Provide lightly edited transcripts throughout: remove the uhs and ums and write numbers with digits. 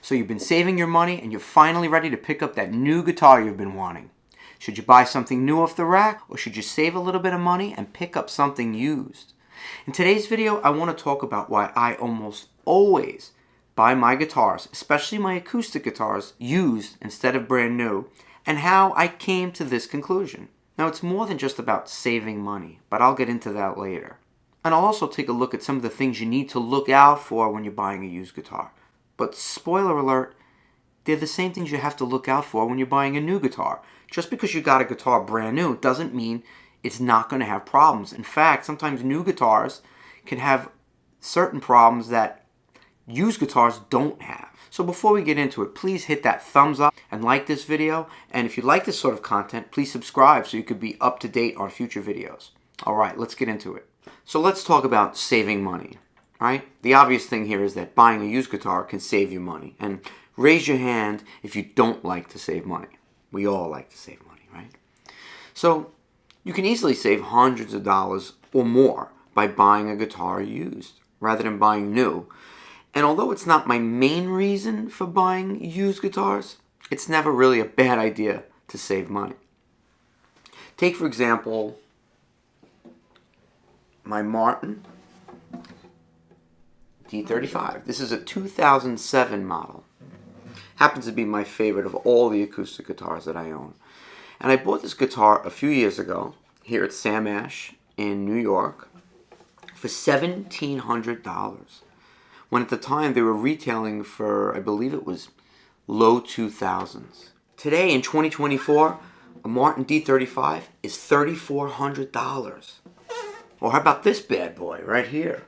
So you've been saving your money and you're finally ready to pick up that new guitar you've been wanting. Should you buy something new off the rack, or should you save a little bit of money and pick up something used? In today's video, I want to talk about why I almost always buy my guitars, especially my acoustic guitars, used instead of brand new, and how I came to this conclusion. Now, it's more than just about saving money, but I'll get into that later. And I'll also take a look at some of the things you need to look out for when you're buying a used guitar. But spoiler alert, they're the same things you have to look out for when you're buying a new guitar. Just because you got a guitar brand new doesn't mean it's not going to have problems. In fact, sometimes new guitars can have certain problems that used guitars don't have. So before we get into it, please hit that thumbs up and like this video. And if you like this sort of content, please subscribe so you could be up to date on future videos. All right, let's get into it. So let's talk about saving money, right? The obvious thing here is that buying a used guitar can save you money. And raise your hand if you don't like to save money. We all like to save money, right? So you can easily save hundreds of dollars or more by buying a guitar used rather than buying new. And although it's not my main reason for buying used guitars, it's never really a bad idea to save money. Take, for example, my Martin D35. This is a 2007 model. Happens to be my favorite of all the acoustic guitars that I own. And I bought this guitar a few years ago here at Sam Ash in New York for $1,700. When at the time they were retailing for, I believe it was low 2000s. Today in 2024, a Martin D35 is $3,400. Or how about this bad boy right here?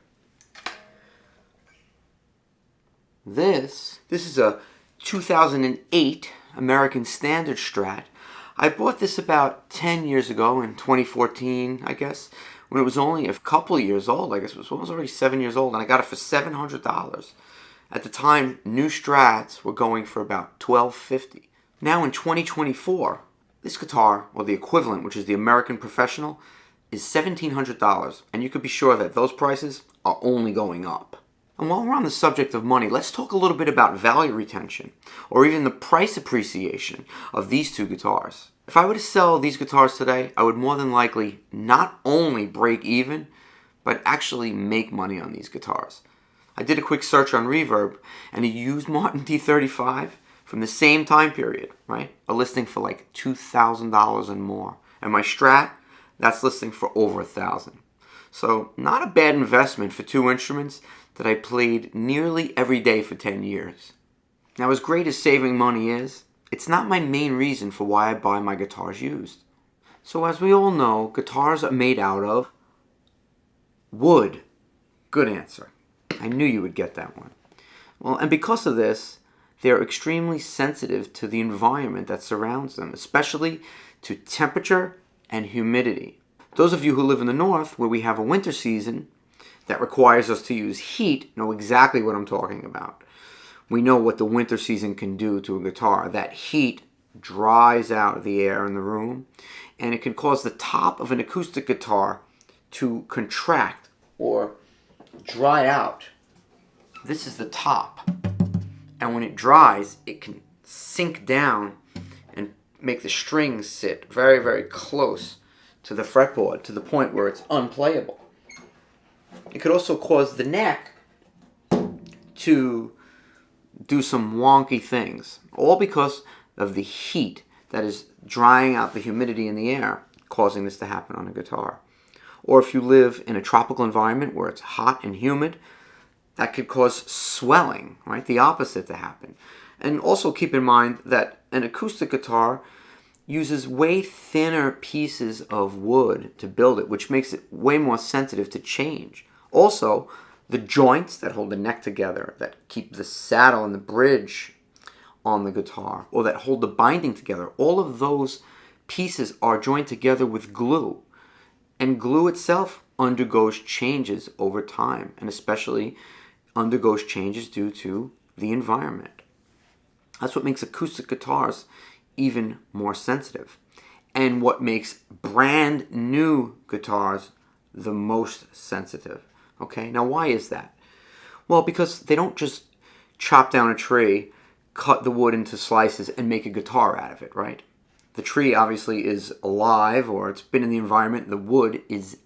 This is a 2008 American Standard Strat. I bought this about 10 years ago in 2014, I guess, when it was only a couple years old. I guess it was already 7 years old, and I got it for $700. At the time, new Strats were going for about $1,250. Now in 2024, this guitar, or the equivalent, which is the American Professional, is $1,700, and you could be sure that those prices are only going up. And while we're on the subject of money, let's talk a little bit about value retention, or even the price appreciation of these two guitars. If I were to sell these guitars today, I would more than likely not only break even, but actually make money on these guitars. I did a quick search on Reverb, and a used Martin D35 from the same time period, right? A listing for like $2,000 and more. And my Strat, that's listing for over $1,000. So not a bad investment for two instruments that I played nearly every day for 10 years. Now, as great as saving money is, it's not my main reason for why I buy my guitars used. So as we all know, guitars are made out of wood. Good answer. I knew you would get that one. Well, and because of this, they're extremely sensitive to the environment that surrounds them, especially to temperature and humidity. Those of you who live in the north, where we have a winter season that requires us to use heat, know exactly what I'm talking about. We know what the winter season can do to a guitar. That heat dries out the air in the room, and it can cause the top of an acoustic guitar to contract or dry out. This is the top. And when it dries, it can sink down and make the strings sit very, very close to the fretboard to the point where it's unplayable. It could also cause the neck to do some wonky things, all because of the heat that is drying out the humidity in the air, causing this to happen on a guitar. Or if you live in a tropical environment where it's hot and humid, that could cause swelling, right? The opposite to happen. And also keep in mind that an acoustic guitar uses way thinner pieces of wood to build it, which makes it way more sensitive to change. Also, the joints that hold the neck together, that keep the saddle and the bridge on the guitar, or that hold the binding together, all of those pieces are joined together with glue. And glue itself undergoes changes over time, and especially undergoes changes due to the environment. That's what makes acoustic guitars even more sensitive, and what makes brand new guitars the most sensitive. Okay, now why is that? Well, because they don't just chop down a tree cut the wood into slices and make a guitar out of it, right? The tree obviously is alive, or it's been in the environment. The wood is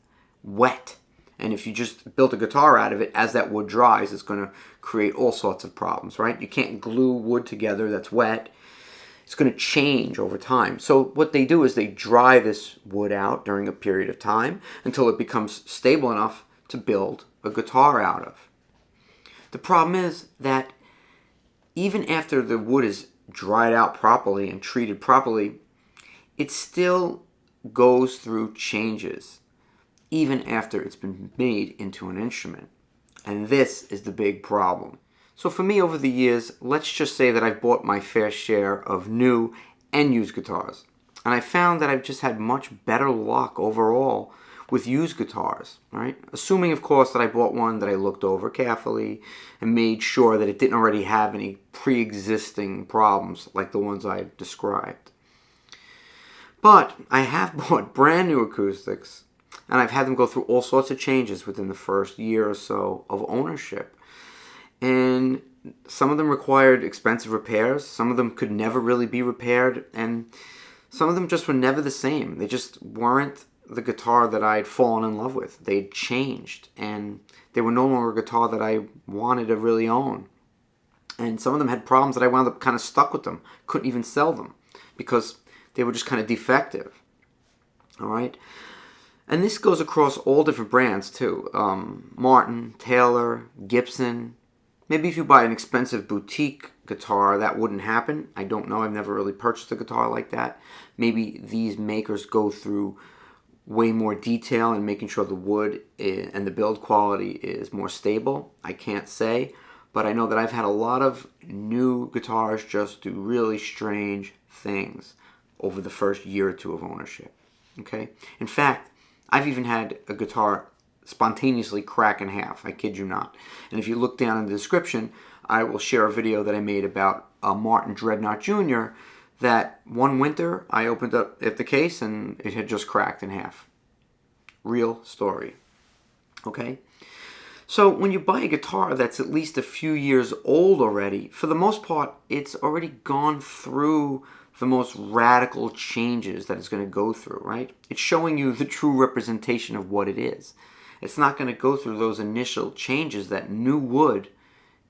wet. And if you just built a guitar out of it, as that wood dries, it's going to create all sorts of problems, right? You can't glue wood together that's wet. It's going to change over time. So what they do is they dry this wood out during a period of time until it becomes stable enough to build a guitar out of. The problem is that even after the wood is dried out properly and treated properly, it still goes through changes, even after it's been made into an instrument. And this is the big problem. So for me over the years, let's just say that I've bought my fair share of new and used guitars. And I found that I've just had much better luck overall with used guitars, right? Assuming, of course, that I bought one that I looked over carefully and made sure that it didn't already have any pre-existing problems like the ones I described. But I have bought brand new acoustics, and I've had them go through all sorts of changes within the first year or so of ownership. And some of them required expensive repairs. Some of them could never really be repaired. And some of them just were never the same. They just weren't the guitar that I'd fallen in love with. They'd changed. And they were no longer a guitar that I wanted to really own. And some of them had problems that I wound up kind of stuck with them. Couldn't even sell them because they were just kind of defective. All right? And this goes across all different brands too. Martin, Taylor, Gibson. Maybe if you buy an expensive boutique guitar, that wouldn't happen. I don't know. I've never really purchased a guitar like that. Maybe these makers go through way more detail in making sure the wood and the build quality is more stable. I can't say. But I know that I've had a lot of new guitars just do really strange things over the first year or two of ownership. Okay? In fact, I've even had a guitar spontaneously crack in half. I kid you not. And if you look down in the description, I will share a video that I made about a Martin Dreadnought Jr. that one winter I opened up the case and it had just cracked in half. Real story. Okay? So when you buy a guitar that's at least a few years old already, for the most part, it's already gone through the most radical changes that it's going to go through, right? It's showing you the true representation of what it is. It's not going to go through those initial changes that new wood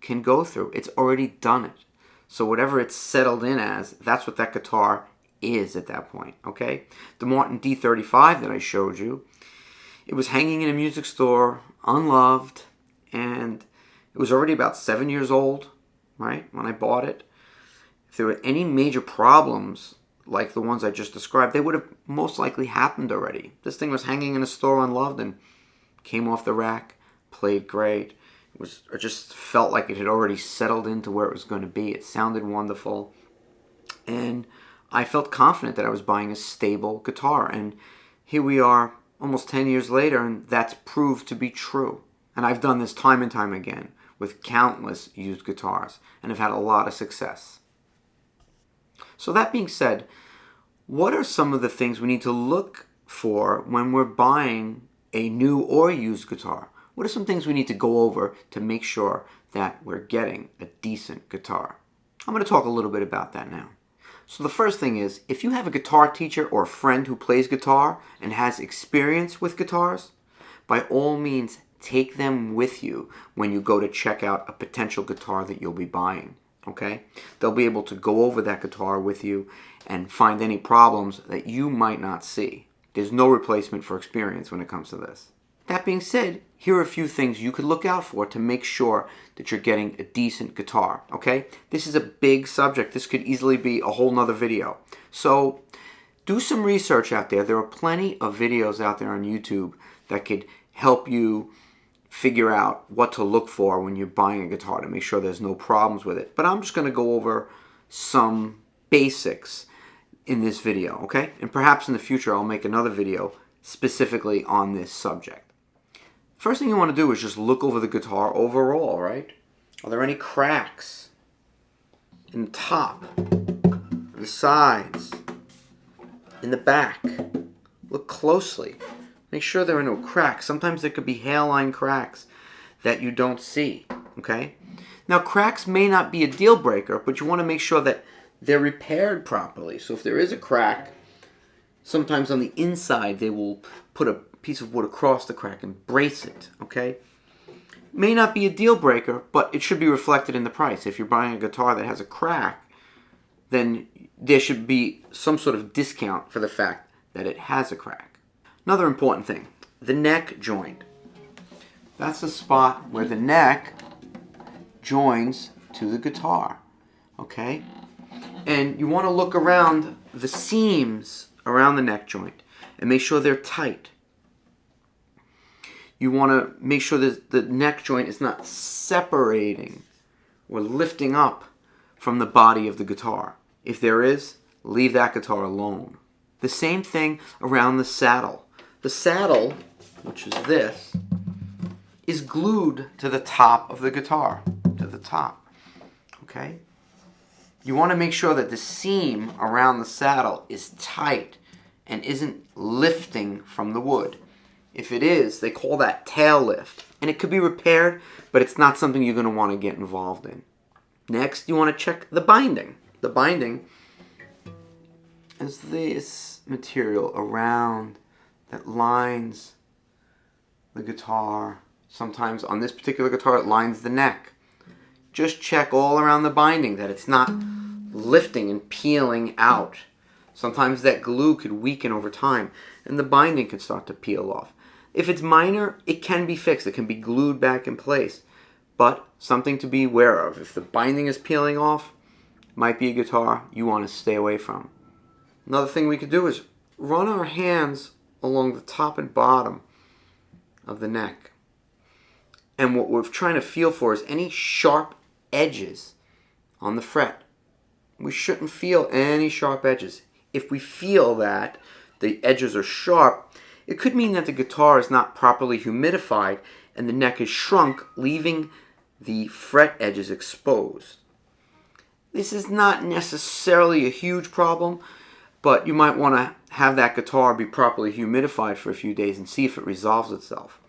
can go through. It's already done it. So whatever it's settled in as, that's what that guitar is at that point, okay? The Martin D35 that I showed you, it was hanging in a music store, unloved, and it was already about 7 years old, right, when I bought it. If there were any major problems like the ones I just described, they would have most likely happened already. This thing was hanging in a store unloved and came off the rack, played great. It just felt like it had already settled into where it was going to be. It sounded wonderful. And I felt confident that I was buying a stable guitar. And here we are almost 10 years later, and that's proved to be true. And I've done this time and time again with countless used guitars, and have had a lot of success. So that being said, what are some of the things we need to look for when we're buying a new or used guitar? What are some things we need to go over to make sure that we're getting a decent guitar? I'm going to talk a little bit about that now. So the first thing is, if you have a guitar teacher or a friend who plays guitar and has experience with guitars, by all means take them with you when you go to check out a potential guitar that you'll be buying. Okay? They'll be able to go over that guitar with you and find any problems that you might not see. There's no replacement for experience when it comes to this. That being said, here are a few things you could look out for to make sure that you're getting a decent guitar, okay? This is a big subject. This could easily be a whole nother video. So do some research out there. There are plenty of videos out there on YouTube that could help you figure out what to look for when you're buying a guitar to make sure there's no problems with it. But I'm just going to go over some basics in this video, okay? And perhaps in the future I'll make another video specifically on this subject. First thing you want to do is just look over the guitar overall, right? Are there any cracks in the top, the sides, in the back? Look closely. Make sure there are no cracks. Sometimes there could be hairline cracks that you don't see, okay? Now, cracks may not be a deal breaker, but you want to make sure that they're repaired properly. So if there is a crack, sometimes on the inside they will put a piece of wood across the crack and brace it, okay? May not be a deal breaker, but it should be reflected in the price. If you're buying a guitar that has a crack, then there should be some sort of discount for the fact that it has a crack. Another important thing, the neck joint. That's the spot where the neck joins to the guitar, okay? And you want to look around the seams around the neck joint and make sure they're tight. You want to make sure that the neck joint is not separating or lifting up from the body of the guitar. If there is, leave that guitar alone. The same thing around the saddle. The saddle, which is this, is glued to the top of the guitar, to the top, okay? You want to make sure that the seam around the saddle is tight and isn't lifting from the wood. If it is, they call that tail lift. And it could be repaired, but it's not something you're going to want to get involved in. Next, you want to check the binding. The binding is this material around that lines the guitar. Sometimes on this particular guitar, it lines the neck. Just check all around the binding that it's not lifting and peeling out. Sometimes that glue could weaken over time and the binding can start to peel off. If it's minor, it can be fixed. It can be glued back in place. But something to be aware of. If the binding is peeling off, it might be a guitar you want to stay away from. Another thing we could do is run our hands along the top and bottom of the neck. And what we're trying to feel for is any sharp edges on the fret. We shouldn't feel any sharp edges. If we feel that the edges are sharp, it could mean that the guitar is not properly humidified and the neck is shrunk, leaving the fret edges exposed. This is not necessarily a huge problem, but you might want to have that guitar be properly humidified for a few days and see if it resolves itself.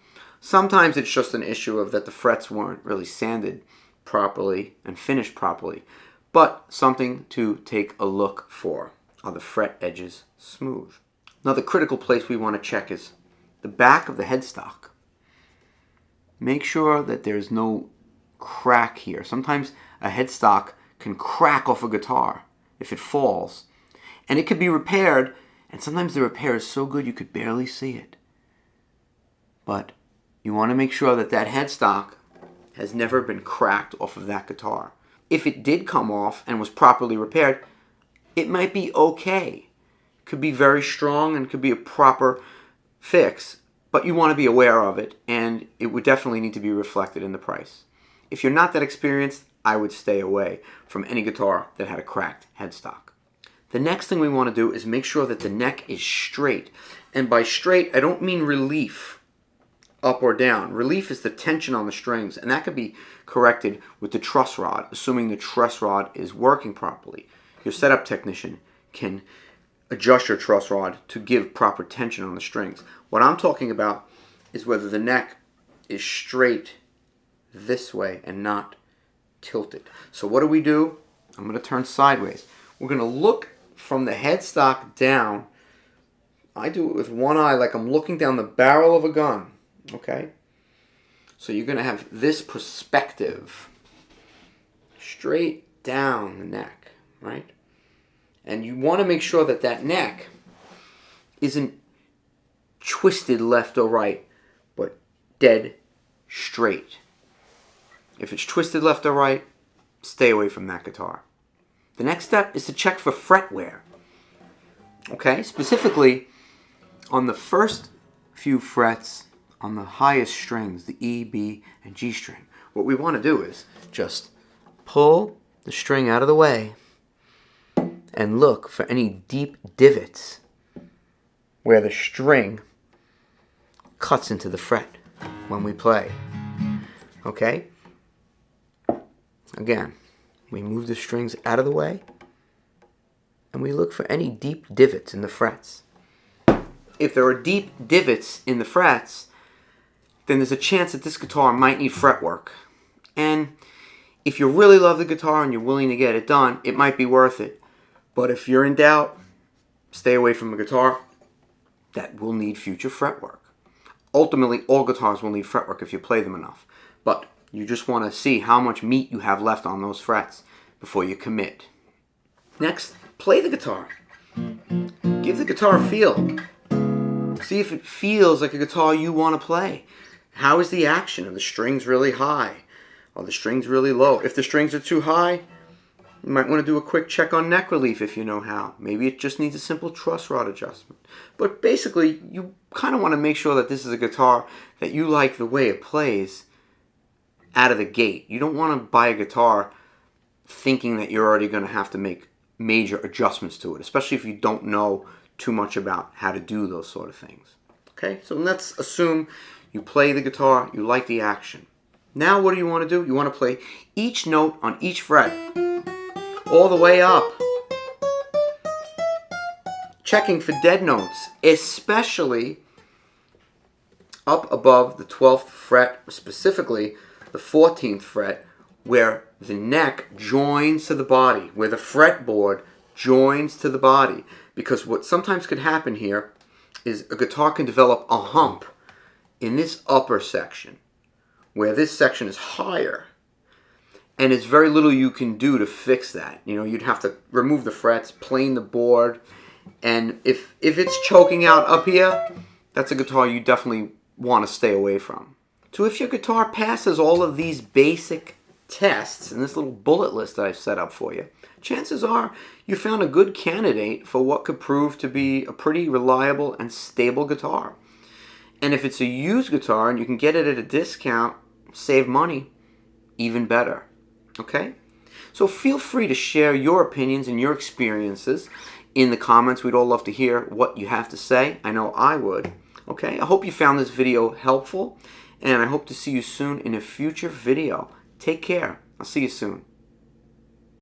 Sometimes it's just an issue of that the frets weren't really sanded properly and finished properly, but something to take a look for. Are the fret edges smooth? Another critical place we want to check is the back of the headstock. Make sure that there's no crack here. Sometimes a headstock can crack off a guitar if it falls, and it could be repaired, and sometimes the repair is so good you could barely see it. But you want to make sure that that headstock has never been cracked off of that guitar. If it did come off and was properly repaired, it might be okay. Could be very strong and could be a proper fix, but you want to be aware of it, and it would definitely need to be reflected in the price. If you're not that experienced, I would stay away from any guitar that had a cracked headstock. The next thing we want to do is make sure that the neck is straight. And by straight, I don't mean relief, up or down. Relief is the tension on the strings, and that could be corrected with the truss rod, assuming the truss rod is working properly. Your setup technician can adjust your truss rod to give proper tension on the strings. What I'm talking about is whether the neck is straight this way and not tilted. So what do? I'm going to turn sideways. We're going to look from the headstock down. I do it with one eye like I'm looking down the barrel of a gun. Okay? So you're going to have this perspective straight down the neck, right? And you want to make sure that that neck isn't twisted left or right, but dead straight. If it's twisted left or right, stay away from that guitar. The next step is to check for fret wear. Okay, specifically on the first few frets on the highest strings, the E, B, and G string. What we want to do is just pull the string out of the way and look for any deep divots where the string cuts into the fret when we play. Okay? Again, we move the strings out of the way and we look for any deep divots in the frets. If there are deep divots in the frets, then there's a chance that this guitar might need fretwork. And If you really love the guitar and you're willing to get it done, it might be worth it. But if you're in doubt, stay away from a guitar that will need future fretwork. Ultimately, all guitars will need fretwork if you play them enough. But you just want to see how much meat you have left on those frets before you commit. Next, play the guitar. Give the guitar a feel. See if it feels like a guitar you want to play. How is the action? Are the strings really high? Are the strings really low? If the strings are too high, you might want to do a quick check on neck relief if you know how. Maybe it just needs a simple truss rod adjustment. But basically, you kind of want to make sure that this is a guitar that you like the way it plays out of the gate. You don't want to buy a guitar thinking that you're already going to have to make major adjustments to it, especially if you don't know too much about how to do those sort of things. Okay, so let's assume you play the guitar, you like the action. Now what do you want to do? You want to play each note on each fret all the way up, checking for dead notes, especially up above the 12th fret, specifically the 14th fret, where the neck joins to the body, where the fretboard joins to the body. Because what sometimes could happen here is a guitar can develop a hump in this upper section, where this section is higher, and there's very little you can do to fix that. You know, you'd have to remove the frets, plane the board, and if it's choking out up here, that's a guitar you definitely want to stay away from. So if your guitar passes all of these basic tests in this little bullet list that I've set up for you, chances are you found a good candidate for what could prove to be a pretty reliable and stable guitar. And if it's a used guitar and you can get it at a discount, save money, even better. Okay? So feel free to share your opinions and your experiences in the comments. We'd all love to hear what you have to say. I know I would. Okay? I hope you found this video helpful, and I hope to see you soon in a future video. Take care. I'll see you soon.